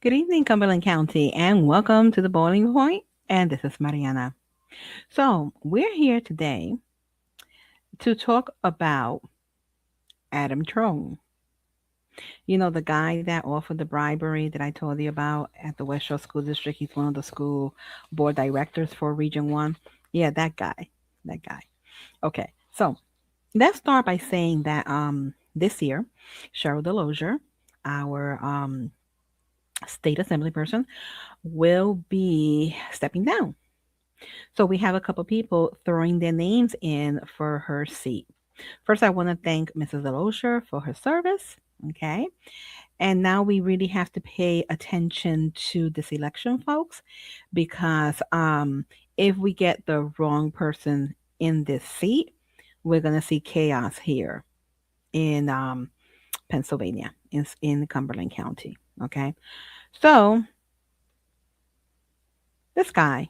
Good evening, Cumberland County, and welcome to the Boiling Point. And this is Mariana. So, we're here today to talk about Adam Trone. You know, the guy that offered the bribery that I told you about at the West Shore School District. He's one of the school board directors for Region 1. Yeah, that guy. That guy. Okay, so let's start by saying that this year, Cheryl Delosier, our state assembly person, will be stepping down. So we have a couple people throwing their names in for her seat. First, I want to thank Mrs. Delosher for her service. Okay. And now we really have to pay attention to this election, folks, because if we get the wrong person in this seat, we're going to see chaos here in Pennsylvania, in Cumberland County. Okay. So this guy,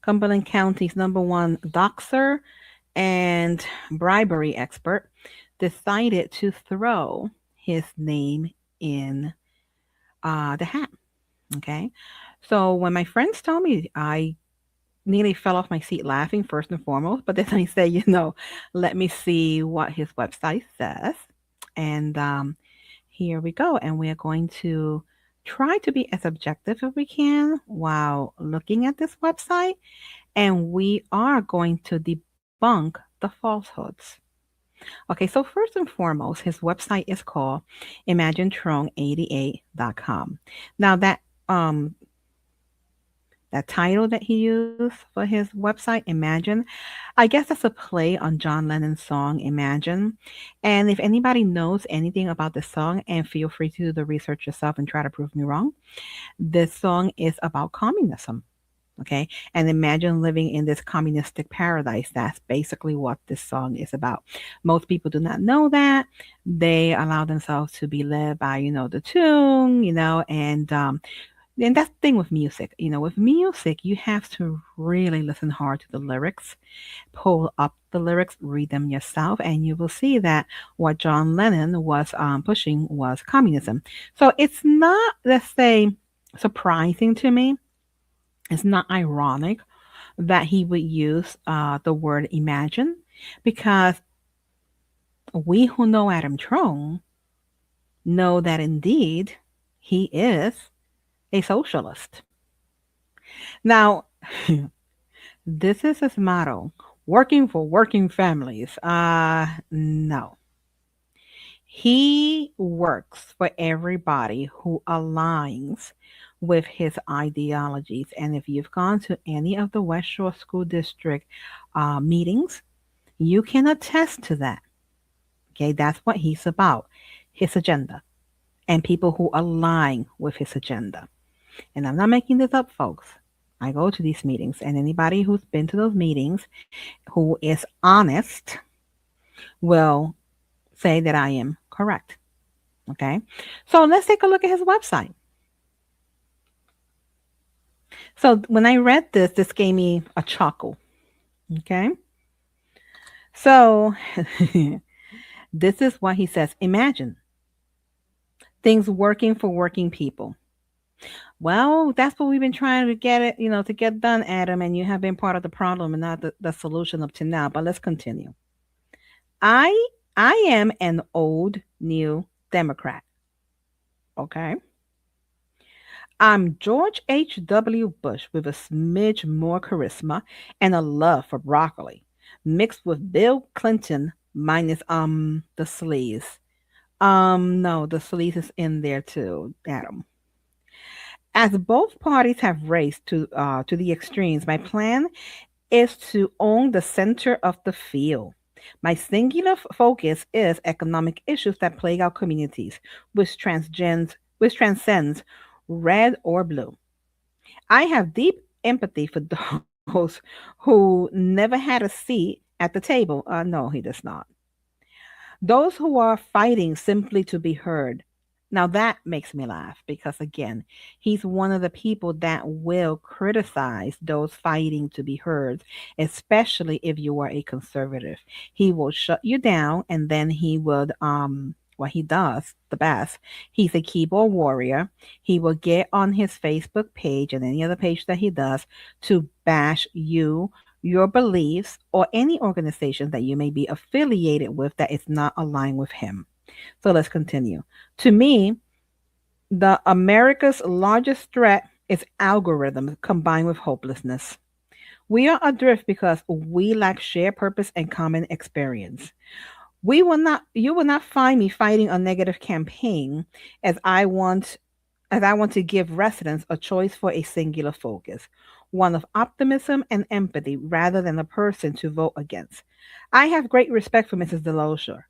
Cumberland County's number one doxer and bribery expert, decided to throw his name in the hat. Okay. So when my friends told me, I nearly fell off my seat laughing, first and foremost. But then I said, let me see what his website says. And here we go. And we are going to try to be as objective as we can while looking at this website. And we are going to debunk the falsehoods. Okay, so first and foremost, his website is called imaginetron88.com. Now that title that he used for his website, Imagine, I guess that's a play on John Lennon's song Imagine. And if anybody knows anything about this song, and feel free to do the research yourself and try to prove me wrong, this song is about communism. Okay. And imagine living in this communistic paradise. That's basically what this song is about. Most people do not know that. They allow themselves to be led by, the tune, and that's the thing with music. With music, you have to really listen hard to the lyrics, pull up the lyrics, read them yourself, and you will see that what John Lennon was pushing was communism. So it's not, let's say, surprising to me. It's not ironic that he would use the word imagine, because we who know Adam Trone know that indeed he is a socialist. Now, this is his motto: working for working families. No. He works for everybody who aligns with his ideologies. And if you've gone to any of the West Shore School District meetings, you can attest to that. Okay, that's what he's about, his agenda, and people who align with his agenda. And I'm not making this up, folks. I go to these meetings, and anybody who's been to those meetings who is honest will say that I am correct. Okay, so let's take a look at his website. So when I read this gave me a chuckle. Okay, so this is what he says: imagine things working for working people. Well, that's what we've been trying to get it, to get done, Adam, and you have been part of the problem and not the solution up to now. But let's continue. I I am an old new Democrat. Okay. I'm George H.W. Bush with a smidge more charisma and a love for broccoli, mixed with Bill Clinton minus the sleaze. No, the sleaze is in there too, Adam. As both parties have raced to the extremes, my plan is to own the center of the field. My singular focus is economic issues that plague our communities, which transcends red or blue. I have deep empathy for those who never had a seat at the table. No, he does not. Those who are fighting simply to be heard. Now that makes me laugh because, again, he's one of the people that will criticize those fighting to be heard, especially if you are a conservative. He will shut you down, and then he would what he does the best. He's a keyboard warrior. He will get on his Facebook page and any other page that he does to bash you, your beliefs, or any organization that you may be affiliated with that is not aligned with him. So let's continue. To me, the America's largest threat is algorithms combined with hopelessness. We are adrift because we lack shared purpose and common experience. We will not You will not find me fighting a negative campaign as I want as I want to give residents a choice for a singular focus, one of optimism and empathy rather than a person to vote against. I have great respect for Mrs. Delosher,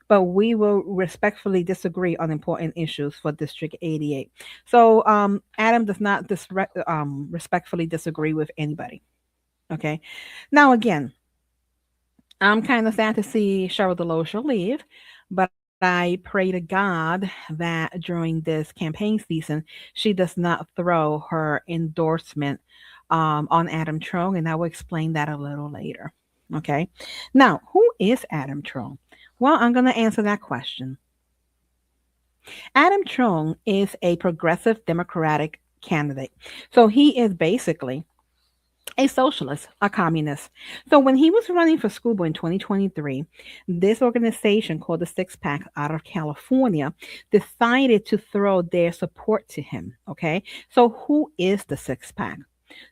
but we will respectfully disagree on important issues for District 88. So, Adam does not respectfully disagree with anybody. Okay. Now, again, I'm kind of sad to see Cheryl Delosha leave, but I pray to God that during this campaign season, she does not throw her endorsement on Adam Trone, and I will explain that a little later. Okay. Now, who is Adam Trone? Well, I'm going to answer that question. Adam Trone is a progressive Democratic candidate. So he is basically a socialist, a communist. So when he was running for school board in 2023, this organization called the Six Pack out of California decided to throw their support to him. Okay. So who is the Six Pack?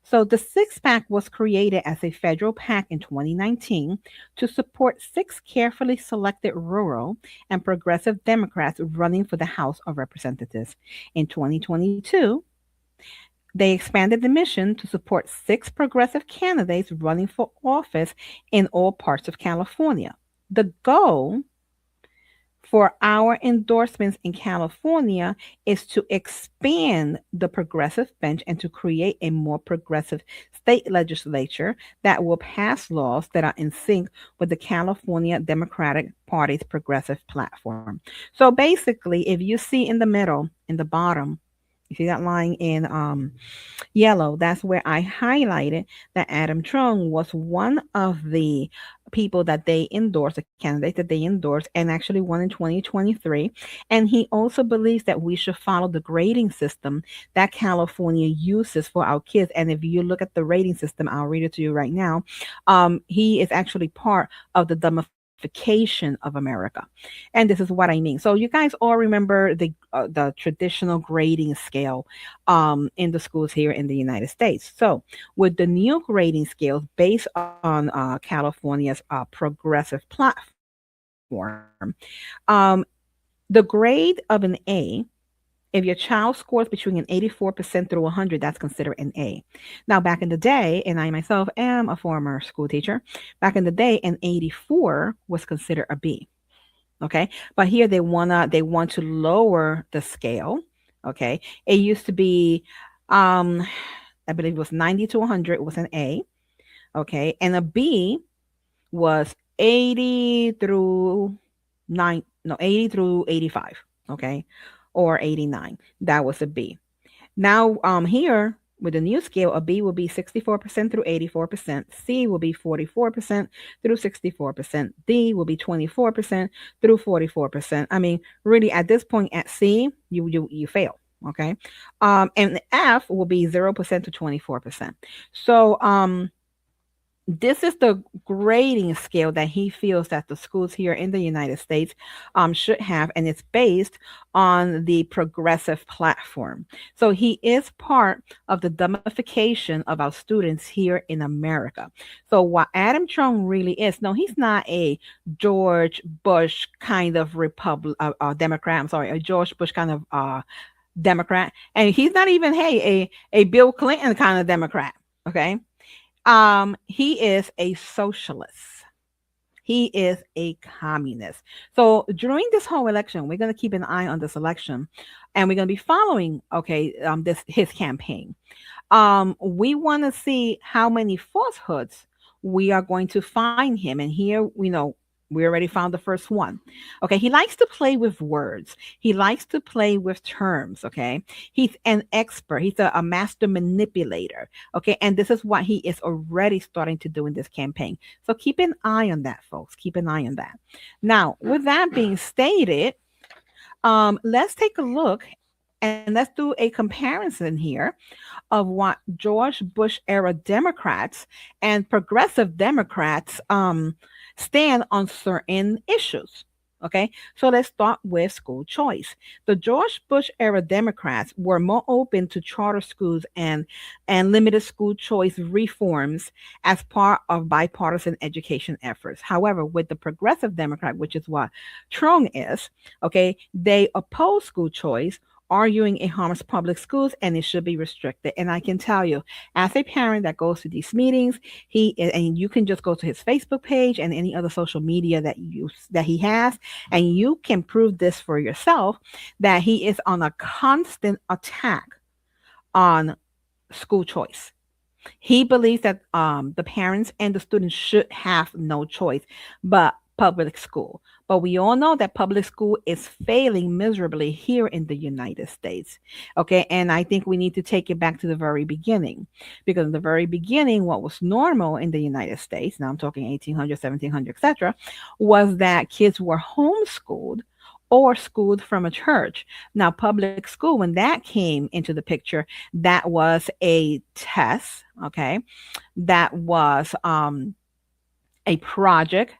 So the Six Pack was created as a federal PAC in 2019 to support six carefully selected rural and progressive Democrats running for the House of Representatives. In 2022, they expanded the mission to support six progressive candidates running for office in all parts of California. The goal for our endorsements in California is to expand the progressive bench and to create a more progressive state legislature that will pass laws that are in sync with the California Democratic Party's progressive platform. So basically, if you see in the middle, in the bottom, you see that line in yellow, that's where I highlighted that Adam Trone was one of the people that they endorsed, a candidate that they endorsed, and actually won in 2023. And he also believes that we should follow the grading system that California uses for our kids. And if you look at the rating system, I'll read it to you right now. He is actually part of the dumbification of America. And this is what I mean. So you guys all remember the traditional grading scale in the schools here in the United States. So with the new grading scales based on California's progressive platform, the grade of an A, if your child scores between an 84% through 100, that's considered an A. Now, back in the day, and I myself am a former school teacher, back in the day, an 84 was considered a B. Okay, but here they want to lower the scale. Okay, it used to be, um, I believe it was 90 to 100 was an A. Okay, and a B was 80 through 9 no 80 through 85, okay, or 89. That was a B. Now here with the new scale, a B will be 64% through 84%, C will be 44% through 64%, D will be 24% through 44%. I mean, really at this point at C, you fail. Okay. And F will be 0% to 24%. So this is the grading scale that he feels that the schools here in the United States should have, and it's based on the progressive platform. So he is part of the dumbification of our students here in America. So what Adam Trump really is, no, he's not a George Bush kind of Democrat. I'm sorry, a George Bush kind of Democrat, and he's not even a Bill Clinton kind of Democrat. Okay. He is a socialist. He is a communist. So during this whole election, we're going to keep an eye on this election, and we're going to be following, this his campaign. We want to see how many falsehoods we are going to find him. And here we know we already found the first one. Okay, he likes to play with words. He likes to play with terms. Okay, he's an expert. He's a master manipulator. Okay, and this is what he is already starting to do in this campaign. So keep an eye on that, folks. Keep an eye on that. Now, with that being stated, Let's take a look and let's do a comparison here of what George Bush era Democrats and progressive Democrats stand on certain issues. Okay, so let's start with school choice. The George Bush era Democrats were more open to charter schools and limited school choice reforms as part of bipartisan education efforts. However, with the progressive Democrat, which is what TRONE is, okay, they oppose school choice, arguing it harms public schools and it should be restricted. And I can tell you, as a parent that goes to these meetings, and you can just go to his Facebook page and any other social media that he has, and you can prove this for yourself that he is on a constant attack on school choice. He believes that the parents and the students should have no choice but public school. But we all know that public school is failing miserably here in the United States. Okay, and I think we need to take it back to the very beginning. Because in the very beginning, what was normal in the United States, now I'm talking 1800, 1700, etc., was that kids were homeschooled or schooled from a church. Now, public school, when that came into the picture, that was a test, okay? That was a project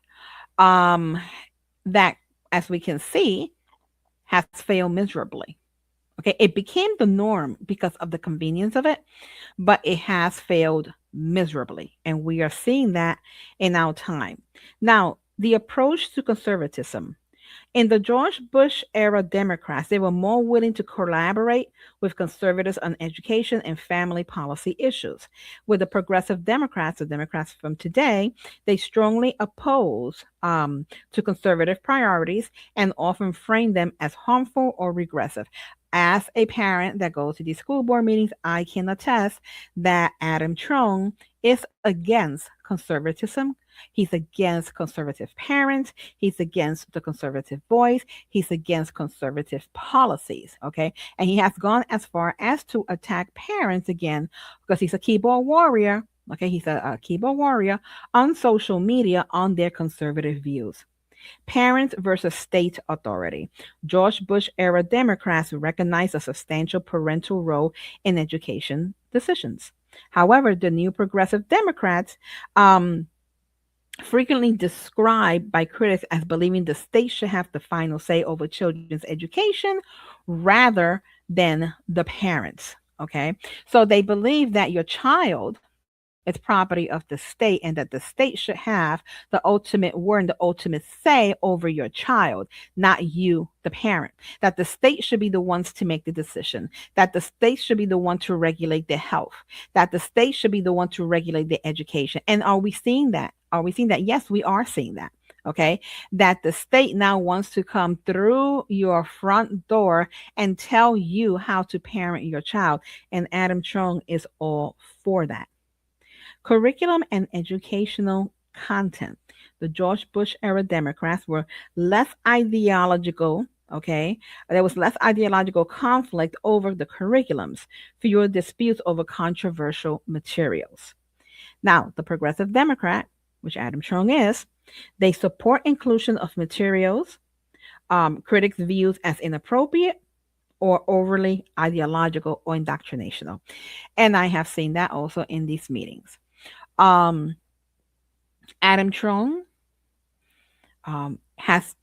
um, that, as we can see, has failed miserably. Okay, it became the norm because of the convenience of it, but it has failed miserably. And we are seeing that in our time. Now, the approach to conservatism. In the George Bush era Democrats, they were more willing to collaborate with conservatives on education and family policy issues. With the progressive Democrats, the Democrats from today, they strongly oppose to conservative priorities and often frame them as harmful or regressive. As a parent that goes to these school board meetings, I can attest that Adam Trone is against conservatism. He's against conservative parents. He's against the conservative voice. He's against conservative policies. Okay. And he has gone as far as to attack parents again because he's a keyboard warrior. Okay. He's a keyboard warrior on social media on their conservative views. Parents versus state authority. George Bush era Democrats recognize a substantial parental role in education decisions. However, the new progressive Democrats frequently described by critics as believing the state should have the final say over children's education rather than the parents. Okay. So they believe that your child is property of the state and that the state should have the ultimate word and the ultimate say over your child, not you, the parent. That the state should be the ones to make the decision, that the state should be the one to regulate their health, that the state should be the one to regulate their education. And are we seeing that? Are we seeing that? Yes, we are seeing that. Okay. That the state now wants to come through your front door and tell you how to parent your child. And Adam Trong is all for that. Curriculum and educational content. The George Bush era Democrats were less ideological. Okay. There was less ideological conflict over the curriculums, fewer disputes over controversial materials. Now, the Progressive Democrat, which Adam Trong is, they support inclusion of materials critics views as inappropriate or overly ideological or indoctrinational. And I have seen that also in these meetings. Um, Adam Trong has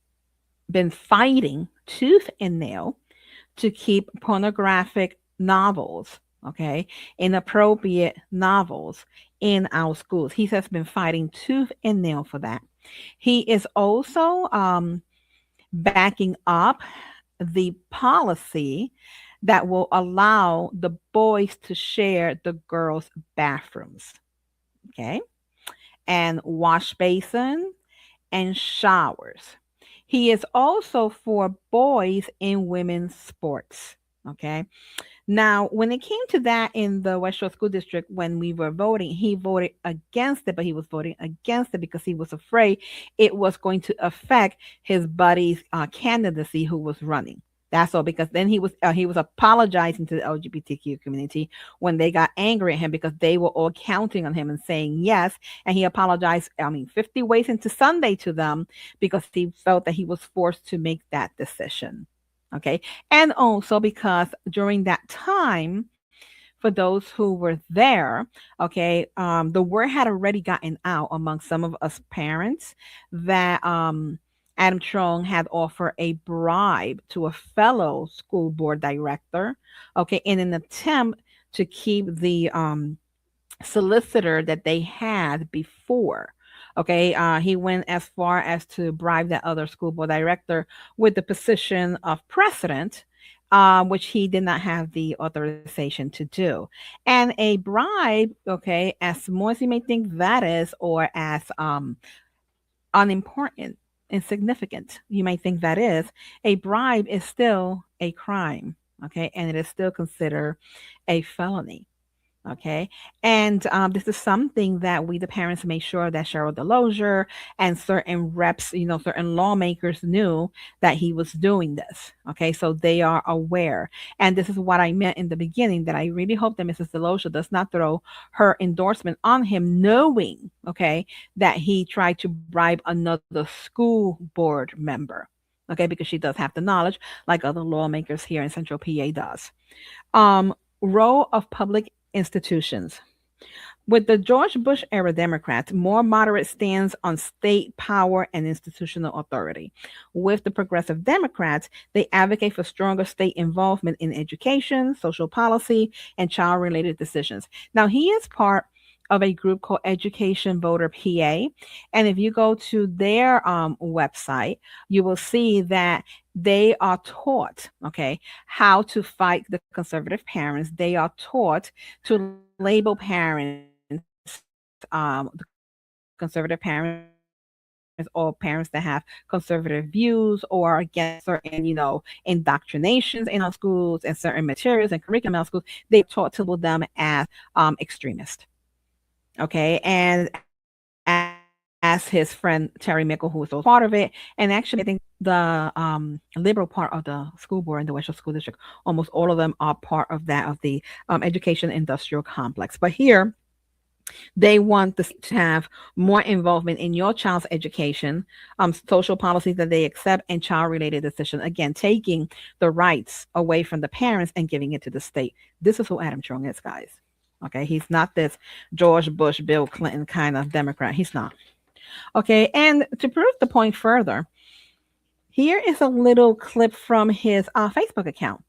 been fighting tooth and nail to keep pornographic novels, okay, inappropriate novels in our schools. He has been fighting tooth and nail for that. He is also backing up the policy that will allow the boys to share the girls' bathrooms, okay, and wash basin and showers. He is also for boys in women's sports. Okay. Now, when it came to that in the West Shore School District, when we were voting, he voted against it, but he was voting against it because he was afraid it was going to affect his buddy's candidacy who was running. That's all. Because then he was apologizing to the LGBTQ community when they got angry at him because they were all counting on him and saying yes, and he apologized. I mean, 50 ways into Sunday to them because he felt that he was forced to make that decision. Okay. And also because during that time, for those who were there, okay, the word had already gotten out among some of us parents that Adam Trong had offered a bribe to a fellow school board director, okay, in an attempt to keep the solicitor that they had before. Okay, he went as far as to bribe that other school board director with the position of president, which he did not have the authorization to do. And a bribe, okay, as small as you may think that is, or as unimportant, insignificant you might think that is, a bribe is still a crime, okay, and it is still considered a felony. Okay. And this is something that we, the parents, made sure that Cheryl Delozier and certain reps, certain lawmakers knew that he was doing this. Okay. So they are aware. And this is what I meant in the beginning, that I really hope that Mrs. Delozier does not throw her endorsement on him, knowing, okay, that he tried to bribe another school board member. Okay. Because she does have the knowledge, like other lawmakers here in Central PA does. Role of public institutions. With the George Bush era Democrats, more moderate stance on state power and institutional authority. With the progressive Democrats, they advocate for stronger state involvement in education, social policy, and child related decisions. Now, he is part of a group called Education Voter PA. And if you go to their website, you will see that they are taught, okay, how to fight the conservative parents. They are taught to label parents, the conservative parents, or parents that have conservative views or against certain, indoctrinations in our schools and certain materials and curriculum in our schools. They are taught to label them as extremist. Okay. And as his friend Terry Mickle, who was also part of it, and actually, I think the liberal part of the school board in the Western School District, almost all of them are part of that, of the education industrial complex. But here, they want the state to have more involvement in your child's education, social policies that they accept, and child related decisions. Again, taking the rights away from the parents and giving it to the state. This is who Adam Trong is, guys. Okay, he's not this George Bush, Bill Clinton kind of Democrat. He's not. Okay, and to prove the point further, here is a little clip from his Facebook account.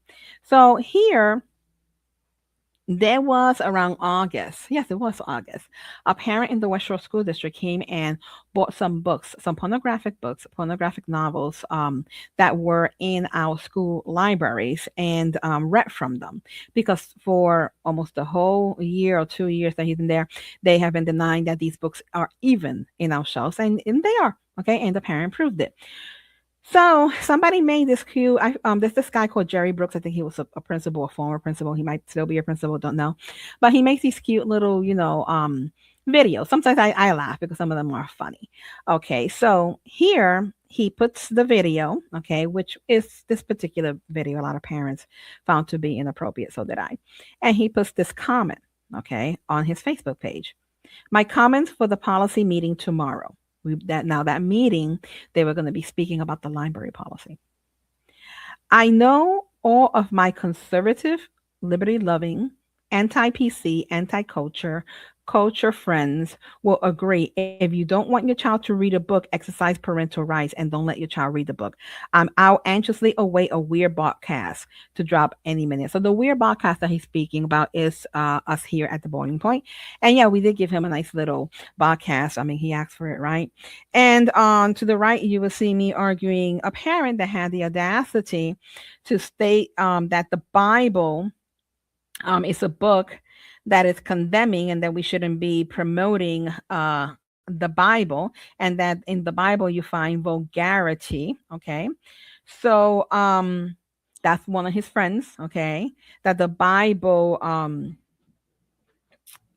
So here, there was around August. Yes, it was August. A parent in the West Shore School District came and bought some books, some pornographic books, pornographic novels that were in our school libraries, and read from them. Because for almost a whole year or 2 years that he's been there, they have been denying that these books are even in our shelves, and they are. Okay, and the parent proved it. So somebody made this cute. There's this guy called Jerry Brooks. I think he was a principal, a former principal. He might still be a principal. Don't know, but he makes these cute little, videos. Sometimes I laugh because some of them are funny. Okay, so here he puts the video. Okay, which is this particular video. A lot of parents found to be inappropriate. So did I. And he puts this comment. Okay, on his Facebook page. My comments for the policy meeting tomorrow. That meeting, they were going to be speaking about the library policy. I know all of my conservative, liberty loving, anti PC, anti culture friends will agree. If you don't want your child to read a book, exercise parental rights and don't let your child read the book. I'll anxiously await a weird podcast to drop any minute. So the weird podcast that he's speaking about is us here at the Boiling Point. And yeah, we did give him a nice little podcast. I mean, he asked for it, right? And on to the right, you will see me arguing a parent that had the audacity to state that the Bible is a book that is condemning and that we shouldn't be promoting the Bible, and that in the Bible you find vulgarity. Okay. So that's one of his friends, okay, that the Bible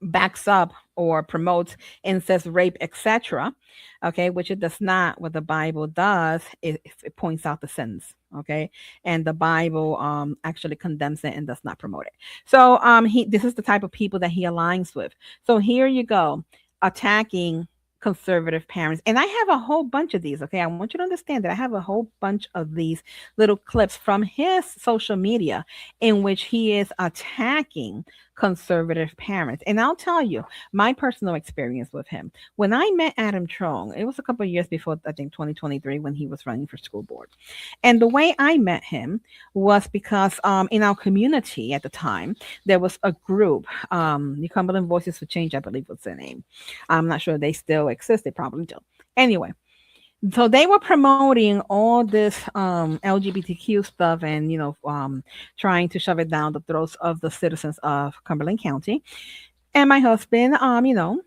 backs up or promotes incest, rape, etc. Okay, which it does not. What the Bible does is it points out the sins. Okay, and the Bible actually condemns it and does not promote it. So this is the type of people that he aligns with. So here you go, attacking conservative parents. And I have a whole bunch of these. Okay. I want you to understand that I have a whole bunch of these little clips from his social media in which he is attacking conservative parents. And I'll tell you my personal experience with him. When I met Adam Trong, it was a couple of years before, I think 2023, when he was running for school board. And the way I met him was because in our community at the time, there was a group, the Cumberland Voices for Change, I believe was their name. I'm not sure they still exist. They probably do. Anyway, so they were promoting all this LGBTQ stuff and, trying to shove it down the throats of the citizens of Cumberland County. And my husband, me and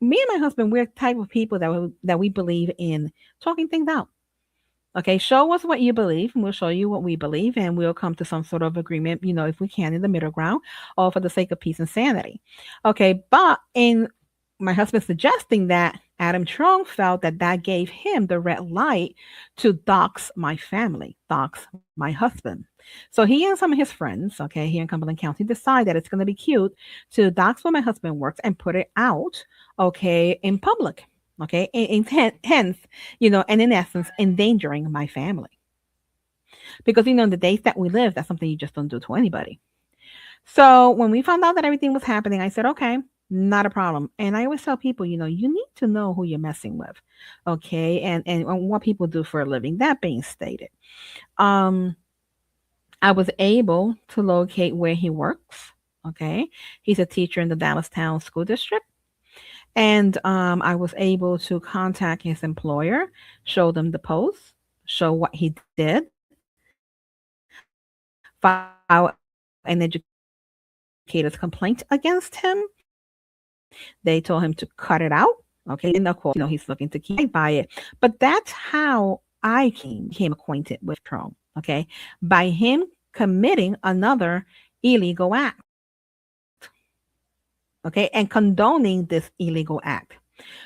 my husband, we're the type of people that we believe in talking things out. Okay, show us what you believe, and we'll show you what we believe, and we'll come to some sort of agreement, if we can, in the middle ground, all for the sake of peace and sanity. Okay, but in my husband suggesting that, Adam Trong felt that that gave him the red light to dox my family, dox my husband. So he and some of his friends, okay, here in Cumberland County, decide that it's going to be cute to dox where my husband works and put it out, okay, in public. Okay, hence, and in essence, endangering my family. Because, in the days that we live, that's something you just don't do to anybody. So when we found out that everything was happening, I said, okay, not a problem. And I always tell people, you need to know who you're messing with. Okay, and what people do for a living. That being stated, um, I was able to locate where he works. Okay, he's a teacher in the Dallas Town School District. And I was able to contact his employer, show them the post, show what he did, file an educator's complaint against him. They told him to cut it out. Okay. And of course, he's looking to keep by it. But that's how I became acquainted with Trump. Okay. By him committing another illegal act. Okay, and condoning this illegal act.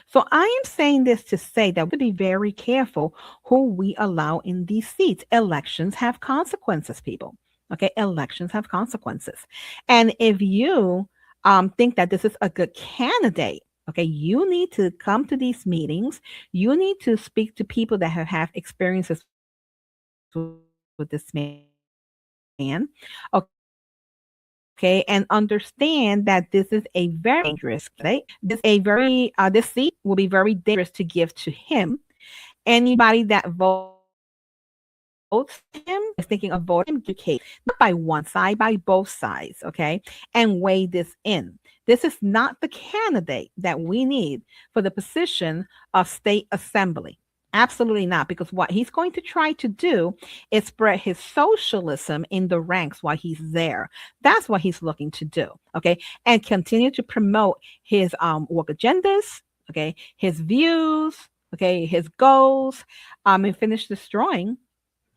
So I am saying this to say that we have to be very careful who we allow in these seats. Elections have consequences, people. Okay, elections have consequences. And if you think that this is a good candidate, okay, you need to come to these meetings. You need to speak to people that have had experiences with this man. Okay, and understand that this is a very dangerous candidate. This seat will be very dangerous to give to him. Anybody that votes for him or is thinking of voting for him, educate, not by one side, by both sides, okay? And weigh this in. This is not the candidate that we need for the position of state assembly. Absolutely not, because what he's going to try to do is spread his socialism in the ranks while he's there. That's what he's looking to do, okay? And continue to promote his work agendas, okay, his views, okay, his goals, and finish destroying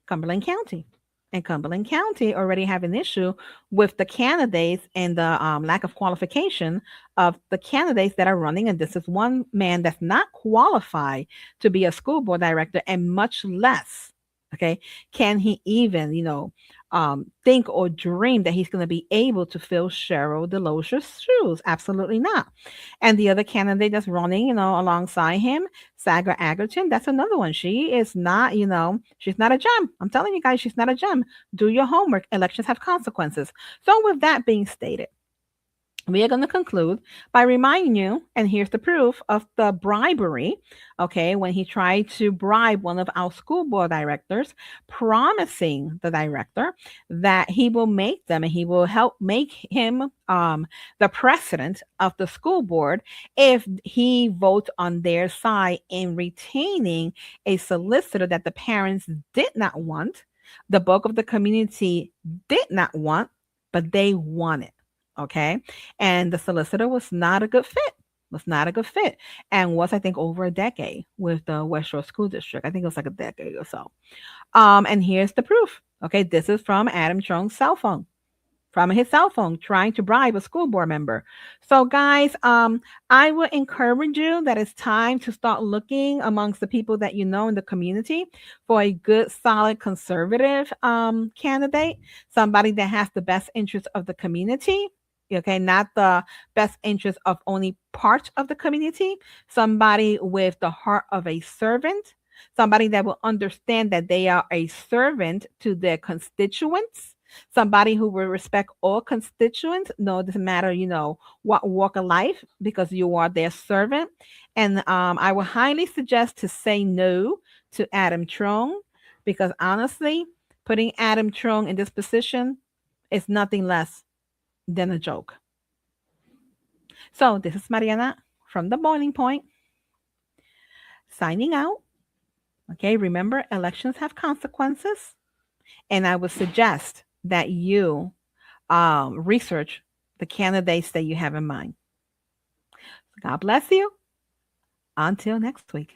Cumberland County. And Cumberland County already have an issue with the candidates and the lack of qualification of the candidates that are running. And this is one man that's not qualified to be a school board director, and much less, okay, can he even, think or dream that he's going to be able to fill Cheryl Delosia's shoes? Absolutely not. And the other candidate that's running, alongside him, Saga Agerton, that's another one. She is not, she's not a gem. I'm telling you guys, she's not a gem. Do your homework. Elections have consequences. So, with that being stated, we are going to conclude by reminding you, and here's the proof of the bribery. Okay, when he tried to bribe one of our school board directors, promising the director that he will make them and he will help make him the president of the school board if he votes on their side in retaining a solicitor that the parents did not want, the bulk of the community did not want, but they wanted. Okay. And the solicitor was not a good fit, and was, I think, over a decade with the West Shore School District. I think it was like a decade or so. And here's the proof. Okay. This is from Adam Chong's cell phone. From his cell phone, trying to bribe a school board member. So, guys, I would encourage you that it's time to start looking amongst the people that you know in the community for a good, solid, conservative candidate, somebody that has the best interest of the community. Okay, not the best interest of only part of the community, somebody with the heart of a servant, somebody that will understand that they are a servant to their constituents, somebody who will respect all constituents. No, it doesn't matter, what walk of life, because you are their servant. And I would highly suggest to say no to Adam Trone, because honestly, putting Adam Trone in this position is nothing less than a joke. So this is Mariana from the Boiling Point, signing out. Okay, remember, elections have consequences, and I would suggest that you research the candidates that you have in mind. God bless you. Until next week.